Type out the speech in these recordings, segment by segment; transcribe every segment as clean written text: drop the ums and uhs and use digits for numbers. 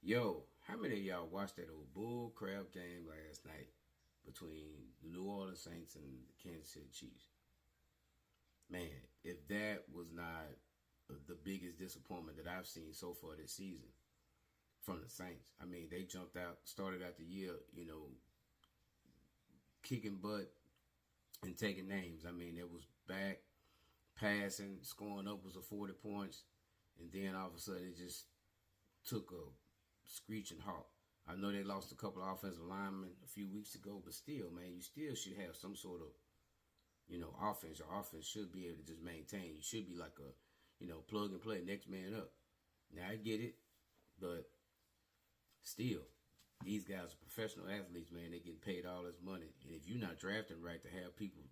Yo, how many of y'all watched that old bull crap game last night between the New Orleans Saints and the Kansas City Chiefs? Man, if that was not the biggest disappointment that I've seen so far this season from the Saints. I mean, they jumped out, started out the year, kicking butt and taking names. I mean, it was back, passing, scoring upwards of 40 points, and then all of a sudden it just took a screeching halt. I know they lost a couple of offensive linemen a few weeks ago, but still, man, you still should have some sort of, offense. Your offense should be able to just maintain. You should be like a, plug and play, next man up. Now, I get it, but still, these guys are professional athletes, man. They getting paid all this money. And if you're not drafting right to have people,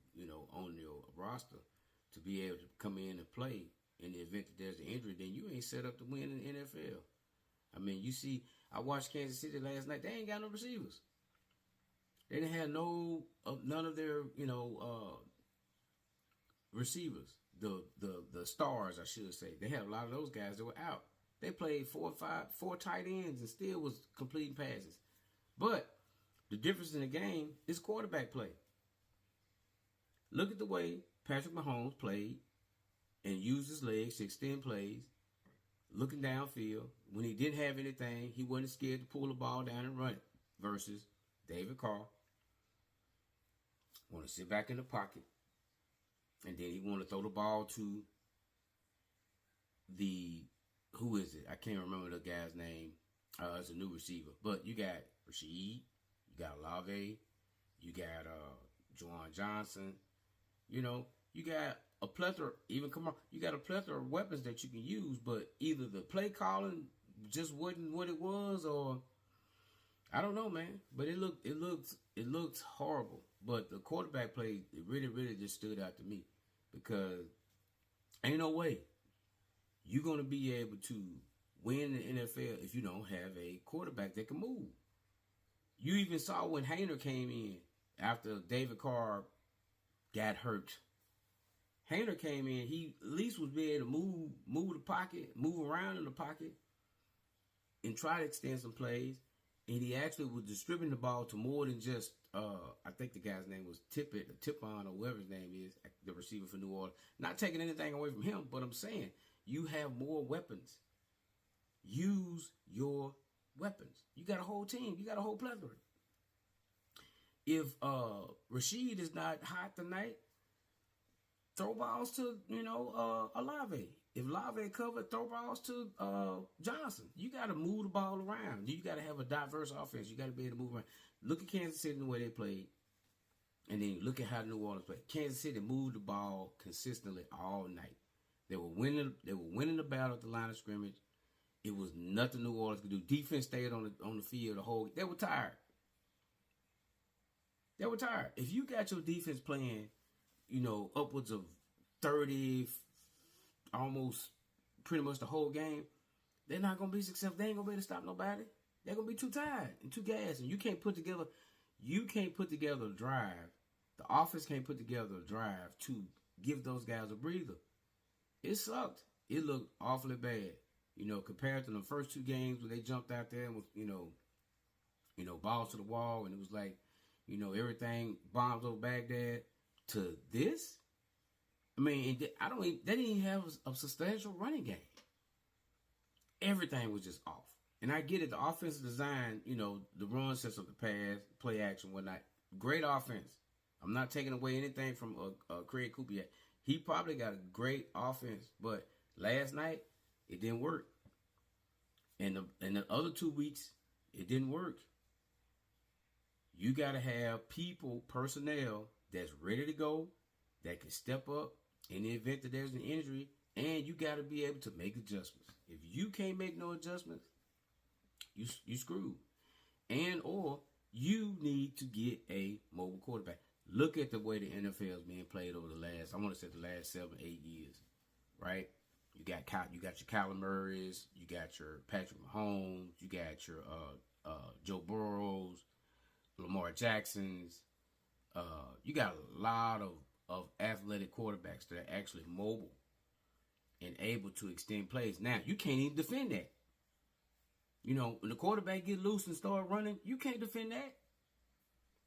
on your roster to be able to come in and play in the event that there's an injury, then you ain't set up to win in the NFL. I mean, you see, I watched Kansas City last night. They ain't got no receivers. They didn't have none of their, receivers. The stars, I should say. They had a lot of those guys that were out. They played four tight ends and still was completing passes. But the difference in the game is quarterback play. Look at the way Patrick Mahomes played and used his legs to extend plays, looking downfield. When he didn't have anything, he wasn't scared to pull the ball down and run it. Versus David Carr, want to sit back in the pocket, and then he want to throw the ball to who is it? I can't remember the guy's name. It's a new receiver. But you got Rashid, you got Olave, you got Juwan Johnson. You got a plethora, you got a plethora of weapons that you can use, but either the play calling just wasn't what it was, or I don't know, man. But it looked horrible. But the quarterback play, it really, really just stood out to me, because ain't no way you're gonna be able to win the NFL if you don't have a quarterback that can move. You even saw when Hayner came in after David Carr got hurt. Hayner came in, he at least was able to move the pocket, move around in the pocket, and try to extend some plays. And he actually was distributing the ball to more than just, I think the guy's name was Tippett, or Tippon, or whoever his name is, the receiver for New Orleans. Not taking anything away from him, but I'm saying you have more weapons. Use your weapons. You got a whole team. You got a whole plethora. If Rashid is not hot tonight, throw balls to, Olave. If Olave covered, throw balls to Johnson. You got to move the ball around. You got to have a diverse offense. You got to be able to move around. Look at Kansas City and the way they played, and then look at how New Orleans played. Kansas City moved the ball consistently all night. They were winning the battle at the line of scrimmage. It was nothing New Orleans could do. Defense stayed on the field the whole. They were tired. If you got your defense playing, upwards of 30, almost pretty much the whole game, they're not going to be successful. They ain't going to be able to stop nobody. They're going to be too tired and too gassed. And you can't put together a drive. The offense can't put together a drive to give those guys a breather. It sucked. It looked awfully bad. Compared to the first two games when they jumped out there and was, balls to the wall, and it was like, everything bombs over Baghdad, to this. I mean, they didn't even have a substantial running game. Everything was just off. And I get it, the offensive design, the run sets up the pass, play action, whatnot. Great offense. I'm not taking away anything from Craig Kubiak. He probably got a great offense, but last night, it didn't work. And the other 2 weeks, it didn't work. You got to have personnel that's ready to go, that can step up in the event that there's an injury, and you got to be able to make adjustments. If you can't make no adjustments, you screwed. And or you need to get a mobile quarterback. Look at the way the NFL is being played over the last 7-8 years, right? You got your Kyler Murrays, you got your Patrick Mahomes, you got your Joe Burrows, Lamar Jacksons. You got a lot of athletic quarterbacks that are actually mobile and able to extend plays. Now, you can't even defend that. You know, when the quarterback get loose and start running, you can't defend that.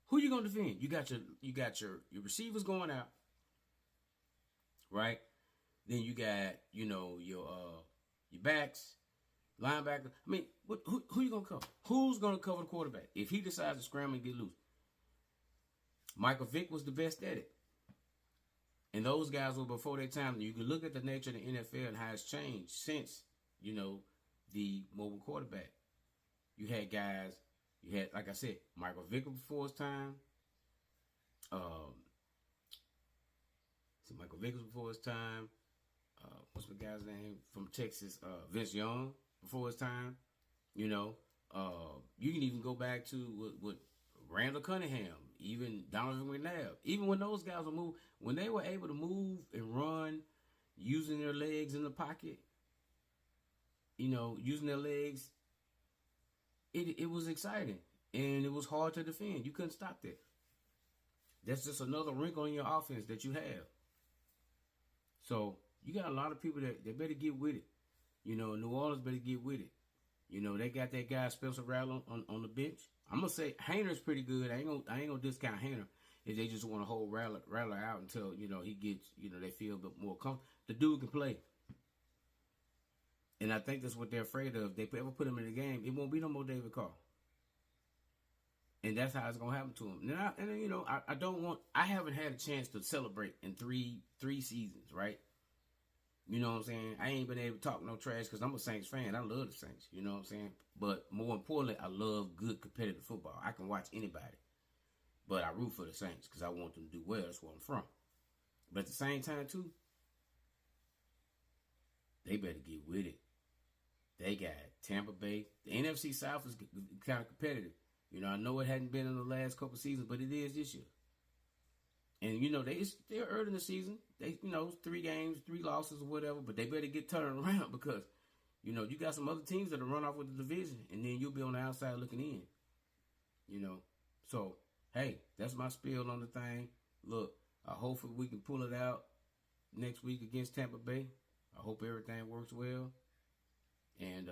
Who you gonna defend? You got your receivers going out, right? Then you got, you know, your backs, linebacker. I mean, who you gonna cover? Who's gonna cover the quarterback if he decides to scramble and get loose? Michael Vick was the best at it, and those guys were before their time. You can look at the nature of the NFL and how it's changed since, you know, the mobile quarterback. You had guys. You had, like I said, Michael Vick before his time. Michael Vick before his time. What's the guy's name from Texas? Vince Young before his time. You know, you can even go back to with Randall Cunningham, even Donovan McNabb. Even when those guys were moved, when they were able to move and run using their legs in the pocket, you know, using their legs, it was exciting. And it was hard to defend. You couldn't stop that. That's just another wrinkle in your offense that you have. So you got a lot of people that they better get with it. You know, New Orleans better get with it. You know, they got that guy Spencer Rattler on the bench. I'm gonna say Hayner's pretty good. I ain't gonna discount Hayner if they just want to hold Rattler out until, you know, he gets, you know, they feel a bit more comfortable. The dude can play. And I think that's what they're afraid of. If they ever put him in the game, it won't be no more David Carr. And that's how it's gonna happen to him. And you know, I haven't had a chance to celebrate in three seasons, right? You know what I'm saying? I ain't been able to talk no trash because I'm a Saints fan. I love the Saints. You know what I'm saying? But more importantly, I love good competitive football. I can watch anybody. But I root for the Saints because I want them to do well. That's where I'm from. But at the same time, too, they better get with it. They got Tampa Bay. The NFC South is kind of competitive. You know, I know it hadn't been in the last couple seasons, but it is this year. And, you know, they're early in the season. They, you know, 3 games, 3 losses or whatever, but they better get turned around because, you know, you got some other teams that'll run off with the division, and then you'll be on the outside looking in. You know, so, hey, that's my spiel on the thing. Look, hopefully we can pull it out next week against Tampa Bay. I hope everything works well, and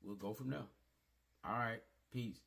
we'll go from there. All right, peace.